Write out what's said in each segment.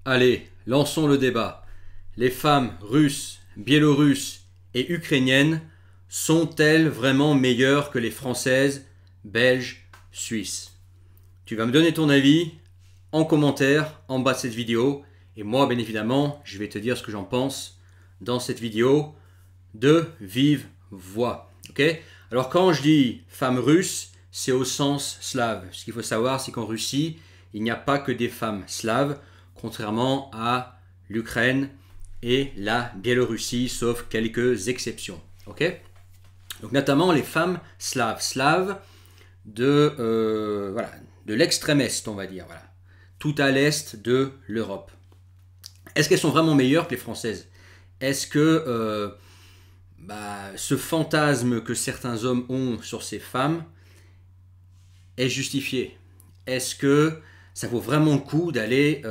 Allez, lançons le débat. Les femmes russes, biélorusses et ukrainiennes sont-elles vraiment meilleures que les françaises, belges, suisses? Tu vas me donner ton avis en commentaire en bas de cette vidéo. Et moi, bien évidemment, je vais te dire ce que j'en pense dans cette vidéo de vive voix. Ok? Alors quand je dis femmes russes, c'est au sens slave. Ce qu'il faut savoir, c'est qu'en Russie, il n'y a pas que des femmes slaves, contrairement à l'Ukraine et la Biélorussie, sauf quelques exceptions. Ok? Donc notamment les femmes slaves de l'extrême est, on va dire, voilà, tout à l'est de l'Europe. Est-ce qu'elles sont vraiment meilleures que les françaises? Est-ce que ce fantasme que certains hommes ont sur ces femmes est justifié? Est-ce que ça vaut vraiment le coup d'aller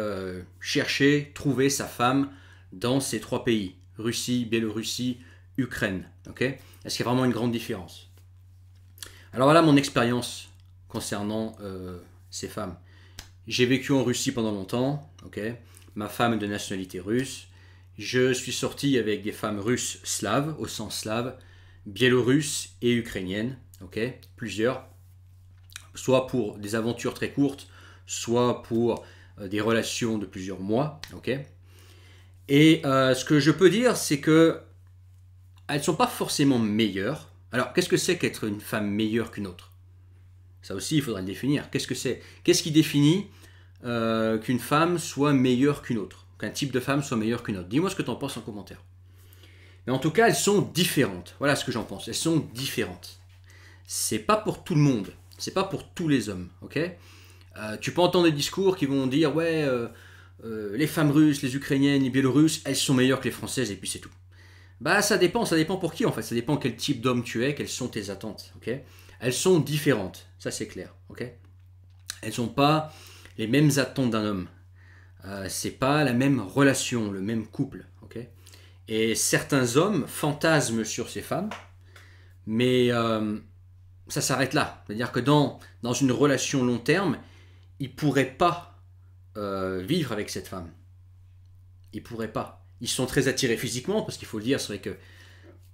chercher, trouver sa femme dans ces trois pays? Russie, Biélorussie, Ukraine. Okay? Est-ce qu'il y a vraiment une grande différence? Alors voilà mon expérience concernant ces femmes. J'ai vécu en Russie pendant longtemps. Okay? Ma femme est de nationalité russe. Je suis sorti avec des femmes russes slaves, au sens slave, biélorusses et ukrainiennes. Okay? Plusieurs. Soit pour des aventures très courtes, soit pour des relations de plusieurs mois. Okay? Et ce que je peux dire, c'est que elles ne sont pas forcément meilleures. Alors, qu'est-ce que c'est qu'être une femme meilleure qu'une autre? Ça aussi, il faudra le définir. Qu'est-ce que c'est? Qu'est-ce qui définit qu'une femme soit meilleure qu'une autre? Qu'un type de femme soit meilleure qu'une autre? Dis-moi ce que tu en penses en commentaire. Mais en tout cas, elles sont différentes. Voilà ce que j'en pense. Elles sont différentes. C'est pas pour tout le monde. C'est pas pour tous les hommes. Ok? Tu peux entendre des discours qui vont dire ouais, les femmes russes, les ukrainiennes, les biélorusses, elles sont meilleures que les françaises et puis c'est tout. Bah ça dépend pour qui en fait, ça dépend quel type d'homme tu es, quelles sont tes attentes, ok? Elles sont différentes, ça c'est clair, ok? Elles n'ont pas les mêmes attentes d'un homme, c'est pas la même relation, le même couple, ok? Et certains hommes fantasment sur ces femmes, mais ça s'arrête là, c'est-à-dire que dans une relation long terme, ils pourraient pas vivre avec cette femme, ils pourraient pas. Ils sont très attirés physiquement, parce qu'il faut le dire, c'est vrai que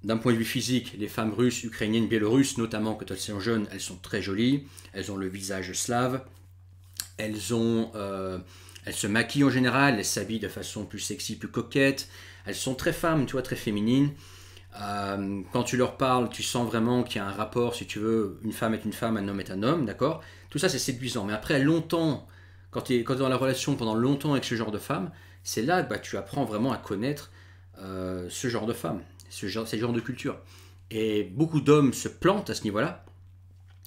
d'un point de vue physique, les femmes russes, ukrainiennes, biélorusses, notamment quand elles sont jeunes, elles sont très jolies, elles ont le visage slave, elles se maquillent en général, elles s'habillent de façon plus sexy, plus coquette, elles sont très femmes, tu vois, très féminines. Quand tu leur parles, tu sens vraiment qu'il y a un rapport, si tu veux, une femme est une femme, un homme est un homme, d'accord? Tout ça c'est séduisant, mais après longtemps, quand tu es dans la relation pendant longtemps avec ce genre de femme, c'est là que tu apprends vraiment à connaître ce genre de femme, ce genre de culture. Et beaucoup d'hommes se plantent à ce niveau-là,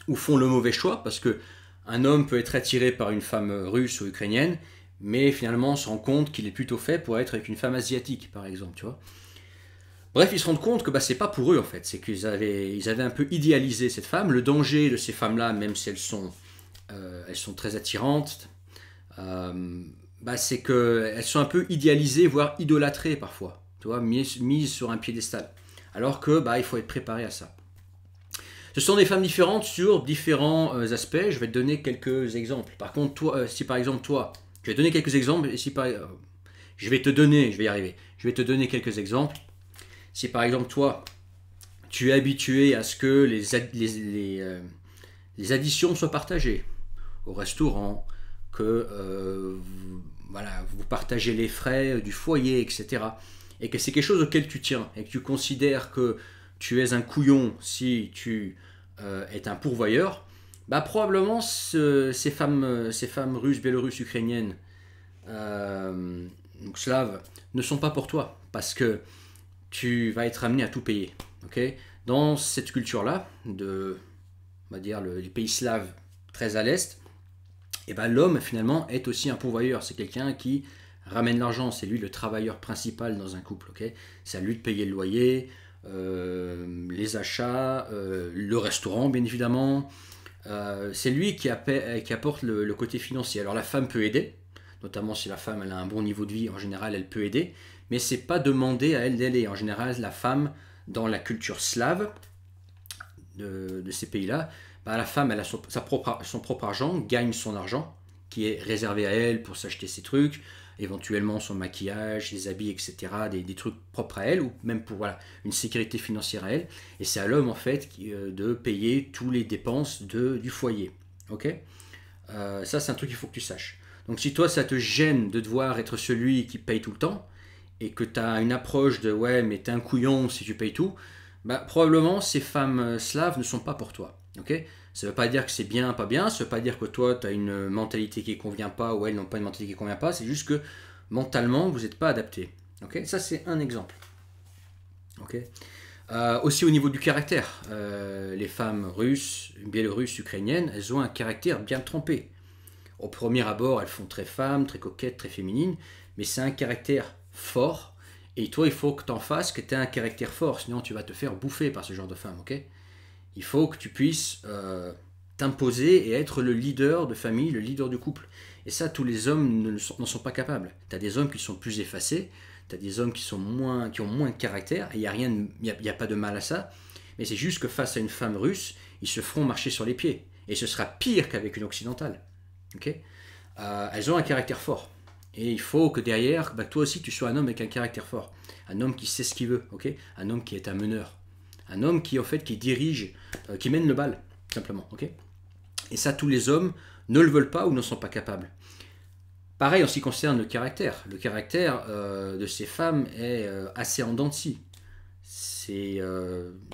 ou font le mauvais choix, parce que un homme peut être attiré par une femme russe ou ukrainienne, mais finalement se rend compte qu'il est plutôt fait pour être avec une femme asiatique, par exemple, tu vois. Bref, ils se rendent compte que c'est pas pour eux en fait, c'est qu'ils avaient un peu idéalisé cette femme. Le danger de ces femmes-là, même si elles sont très attirantes, c'est qu'elles sont un peu idéalisées, voire idolâtrées parfois, tu vois, mises sur un piédestal. Alors que il faut être préparé à ça. Ce sont des femmes différentes sur différents aspects. Je vais te donner quelques exemples. Par contre, toi, si par exemple toi, je vais te donner quelques exemples. Et si je vais y arriver. Je vais te donner quelques exemples. Si par exemple toi, tu es habitué à ce que les additions soient partagées au restaurant, que vous partagez les frais du foyer, etc. Et que c'est quelque chose auquel tu tiens et que tu considères que tu es un couillon si tu es un pourvoyeur, probablement ces femmes russes, biélorusses, ukrainiennes, donc slaves, ne sont pas pour toi parce que tu vas être amené à tout payer. Okay? Dans cette culture-là, on va dire les pays slaves très à l'est, l'homme finalement est aussi un pourvoyeur. C'est quelqu'un qui ramène l'argent. C'est lui le travailleur principal dans un couple. Okay? C'est à lui de payer le loyer, les achats, le restaurant bien évidemment. C'est lui qui apporte le côté financier. Alors la femme peut aider, notamment si la femme elle a un bon niveau de vie, en général elle peut aider, mais c'est pas demandé à elle d'aider. En général la femme, dans la culture slave de ces pays-là, la femme elle a son propre argent, gagne son argent, qui est réservé à elle pour s'acheter ses trucs, éventuellement son maquillage, ses habits, etc., des trucs propres à elle, ou même pour voilà, une sécurité financière à elle. Et c'est à l'homme, en fait, de payer toutes les dépenses du foyer. Ok. Ça, c'est un truc qu'il faut que tu saches. Donc si toi, ça te gêne de devoir être celui qui paye tout le temps, et que tu as une approche de ouais, mais t'es un couillon si tu payes tout, bah, probablement ces femmes slaves ne sont pas pour toi. Ok. Ça ne veut pas dire que c'est bien, pas bien, ça ne veut pas dire que toi, tu as une mentalité qui ne convient pas, ou elles n'ont pas une mentalité qui ne convient pas, c'est juste que mentalement, vous n'êtes pas adapté. Ok. Ça, c'est un exemple. Ok. Aussi au niveau du caractère, les femmes russes, biélorusses, ukrainiennes, elles ont un caractère bien trempé. Au premier abord, elles font très femmes, très coquettes, très féminines, mais c'est un caractère fort. Et toi, il faut que tu en fasses, que tu aies un caractère fort, sinon tu vas te faire bouffer par ce genre de femme, ok. Il faut que tu puisses t'imposer et être le leader de famille, le leader du couple. Et ça, tous les hommes n'en sont pas capables. Tu as des hommes qui sont plus effacés, tu as des hommes qui ont moins de caractère, et il n'y a pas de mal à ça. Mais c'est juste que face à une femme russe, ils se feront marcher sur les pieds. Et ce sera pire qu'avec une occidentale. Okay. Elles ont un caractère fort. Et il faut que derrière, bah, toi aussi, tu sois un homme avec un caractère fort. Un homme qui sait ce qu'il veut. Okay. Un homme qui est un meneur. Un homme qui, en fait, qui dirige, qui mène le bal, simplement. Okay. Et ça, tous les hommes ne le veulent pas ou ne sont pas capables. Pareil en ce qui concerne le caractère. Le caractère de ces femmes est assez en dents de scie.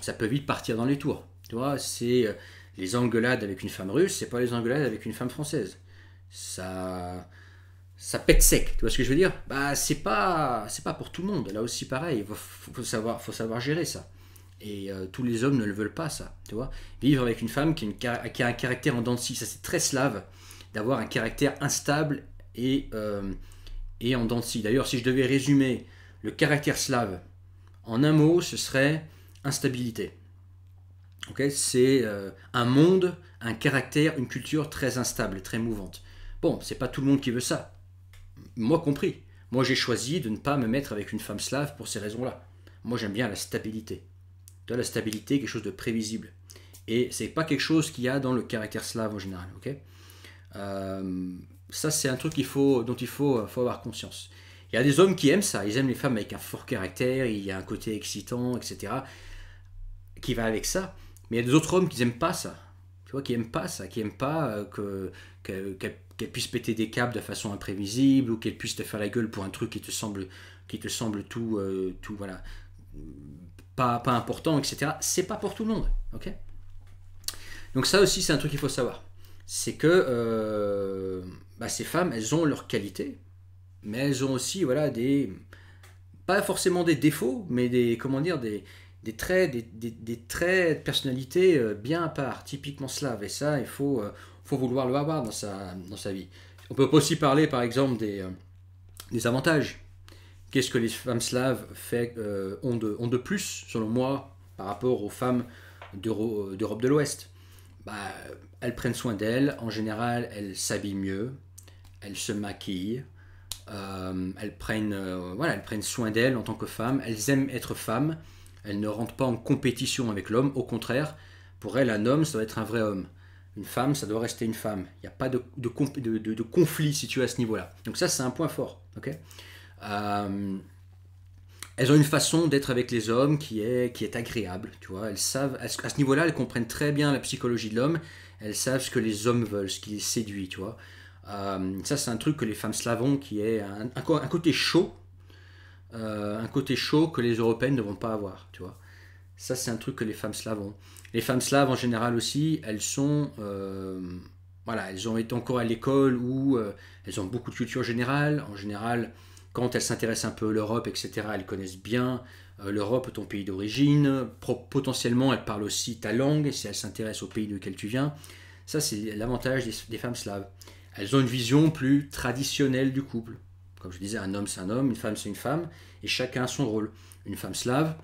Ça peut vite partir dans les tours. Tu vois, c'est les engueulades avec une femme russe, c'est pas les engueulades avec une femme française. Ça pète sec. Tu vois ce que je veux dire? Bah, c'est pas pour tout le monde. Là aussi, pareil. Faut savoir gérer ça. Et tous les hommes ne le veulent pas, ça. Tu vois, vivre avec une femme qui a un caractère en dents de scie, ça c'est très slave d'avoir un caractère instable et en dents de scie. D'ailleurs, si je devais résumer le caractère slave en un mot, ce serait instabilité. Okay, c'est un monde, un caractère, une culture très instable, très mouvante. Bon, c'est pas tout le monde qui veut ça, moi compris. Moi, j'ai choisi de ne pas me mettre avec une femme slave pour ces raisons-là. Moi, j'aime bien la stabilité. De la stabilité, quelque chose de prévisible. Et c'est pas quelque chose qu'il y a dans le caractère slave en général. Okay, ça, c'est un truc dont il faut avoir conscience. Il y a des hommes qui aiment ça. Ils aiment les femmes avec un fort caractère. Il y a un côté excitant, etc. qui va avec ça. Mais il y a des autres hommes qui n'aiment pas ça. Tu vois, qui n'aiment pas ça, qui n'aiment pas qu'elle puisse péter des câbles de façon imprévisible ou qu'elle puisse te faire la gueule pour un truc qui te semble tout voilà, pas important, etc. C'est pas pour tout le monde. Ok. Donc ça aussi, c'est un truc qu'il faut savoir. C'est que ces femmes, elles ont leurs qualités, mais elles ont aussi voilà, pas forcément des défauts, mais des traits de personnalité bien à part, typiquement slave. Et ça, il faut vouloir le avoir dans sa vie. On peut aussi parler, par exemple, des avantages. Qu'est-ce que les femmes slaves ont de plus, selon moi, par rapport aux femmes d'Europe de l'Ouest? Elles prennent soin d'elles. En général, elles s'habillent mieux, elles se maquillent. Elles prennent soin d'elles en tant que femmes. Elles aiment être femmes. Elles ne rentrent pas en compétition avec l'homme. Au contraire, pour elles, un homme, ça doit être un vrai homme. Une femme, ça doit rester une femme. Il n'y a pas de conflit situé à ce niveau-là. Donc ça, c'est un point fort. Okay. Elles ont une façon d'être avec les hommes qui est agréable. Tu vois. Elles savent, à ce niveau-là, elles comprennent très bien la psychologie de l'homme. Elles savent ce que les hommes veulent, ce qui les séduit. Tu vois. Ça, c'est un truc que les femmes slaves ont, qui est un côté chaud. Un côté chaud que les Européennes ne vont pas avoir, tu vois. Ça, c'est un truc que les femmes slaves ont. Les femmes slaves, en général aussi, elles ont été encore à l'école où elles ont beaucoup de culture générale. En général, quand elles s'intéressent un peu à l'Europe, etc., elles connaissent bien l'Europe, ton pays d'origine. Potentiellement, elles parlent aussi ta langue, si elles s'intéressent au pays duquel tu viens. Ça, c'est l'avantage des femmes slaves. Elles ont une vision plus traditionnelle du couple. Comme je disais, un homme c'est un homme, une femme c'est une femme, et chacun a son rôle. Une femme slave,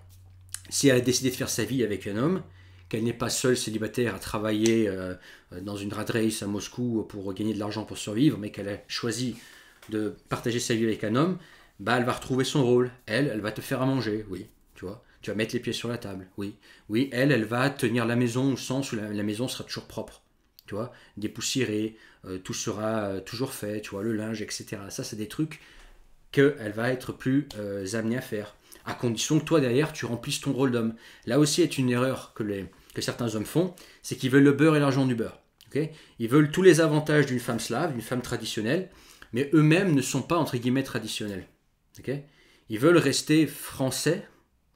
si elle a décidé de faire sa vie avec un homme, qu'elle n'est pas seule célibataire à travailler dans une rat race à Moscou pour gagner de l'argent pour survivre, mais qu'elle a choisi de partager sa vie avec un homme, elle va retrouver son rôle. Elle va te faire à manger, oui, tu vois. Tu vas mettre les pieds sur la table, oui. Oui, elle va tenir la maison au sens où la maison sera toujours propre. Tu vois, dépoussiéré, tout sera toujours fait, tu vois, le linge, etc. Ça, c'est des trucs qu'elle va être plus amenée à faire. À condition que toi, derrière, tu remplisses ton rôle d'homme. Là aussi est une erreur que certains hommes font, c'est qu'ils veulent le beurre et l'argent du beurre. Okay, ils veulent tous les avantages d'une femme slave, d'une femme traditionnelle, mais eux-mêmes ne sont pas, entre guillemets, traditionnels. Okay, ils veulent rester français,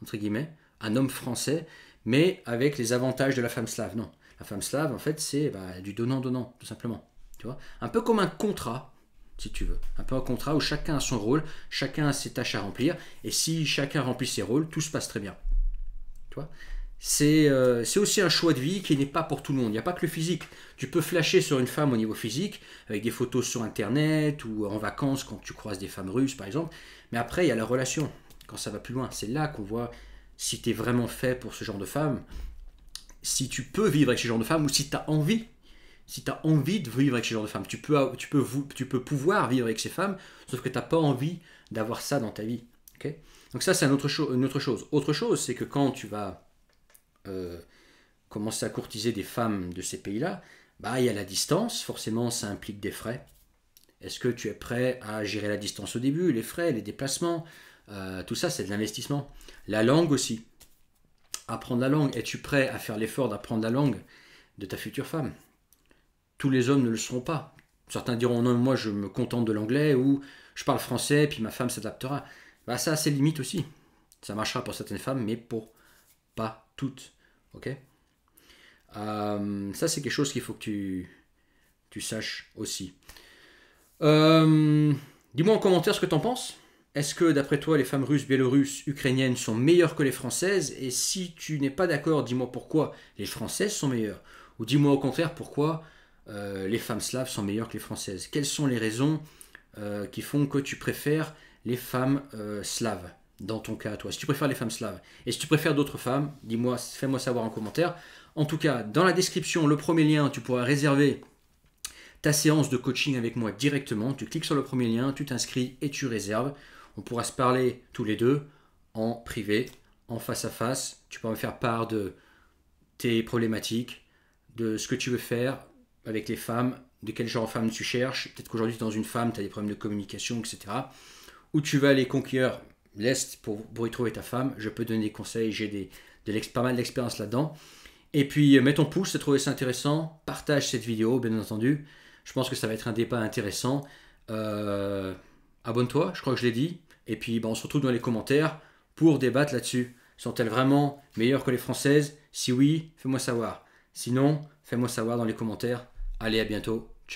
entre guillemets, un homme français, mais avec les avantages de la femme slave. Non, la femme slave, en fait, c'est du donnant-donnant, tout simplement. Tu vois, un peu comme un contrat, si tu veux. Un peu un contrat où chacun a son rôle, chacun a ses tâches à remplir, et si chacun remplit ses rôles, tout se passe très bien. Tu vois, c'est aussi un choix de vie qui n'est pas pour tout le monde. Il n'y a pas que le physique. Tu peux flasher sur une femme au niveau physique, avec des photos sur Internet, ou en vacances quand tu croises des femmes russes, par exemple. Mais après, il y a la relation, quand ça va plus loin. C'est là qu'on voit si tu es vraiment fait pour ce genre de femme, si tu peux vivre avec ce genre de femme, ou si tu as envie. Si tu as envie de vivre avec ce genre de femme, tu peux pouvoir vivre avec ces femmes, sauf que tu n'as pas envie d'avoir ça dans ta vie. Okay, donc ça, c'est une autre chose. Autre chose, c'est que quand tu vas commencer à courtiser des femmes de ces pays-là, il y a la distance, forcément ça implique des frais. Est-ce que tu es prêt à gérer la distance au début, les frais, les déplacements, tout ça c'est de l'investissement. La langue aussi, apprendre la langue, es-tu prêt à faire l'effort d'apprendre la langue de ta future femme? Tous les hommes ne le seront pas. Certains diront non, moi je me contente de l'anglais, ou je parle français puis ma femme s'adaptera. Ça c'est limite aussi. Ça marchera pour certaines femmes, mais pour pas toutes. Ok, ça c'est quelque chose qu'il faut que tu saches aussi. Dis-moi en commentaire ce que tu en penses. Est-ce que d'après toi les femmes russes, biélorusses, ukrainiennes sont meilleures que les françaises? Et si tu n'es pas d'accord, dis-moi pourquoi les françaises sont meilleures. Ou dis-moi au contraire pourquoi les femmes slaves sont meilleures que les françaises. Quelles sont les raisons qui font que tu préfères les femmes slaves? Dans ton cas à toi, si tu préfères les femmes slaves et si tu préfères d'autres femmes, dis-moi, fais-moi savoir en commentaire. En tout cas, dans la description, le premier lien, tu pourras réserver ta séance de coaching avec moi directement. Tu cliques sur le premier lien, tu t'inscris et tu réserves. On pourra se parler tous les deux en privé, en face à face. Tu pourras me faire part de tes problématiques, de ce que tu veux faire avec les femmes, de quel genre de femme tu cherches. Peut-être qu'aujourd'hui, dans une femme, tu as des problèmes de communication, etc. Où tu vas aller conquérir l'Est pour y trouver ta femme. Je peux donner des conseils, j'ai pas mal d'expérience là-dedans. Et puis mets ton pouce si tu trouvé ça intéressant, partage cette vidéo bien entendu. Je pense que ça va être un débat intéressant. Abonne-toi, je crois que je l'ai dit. Et puis on se retrouve dans les commentaires pour débattre là-dessus. Sont-elles vraiment meilleures que les françaises? Si oui, fais-moi savoir. Sinon, fais-moi savoir dans les commentaires. Allez, à bientôt.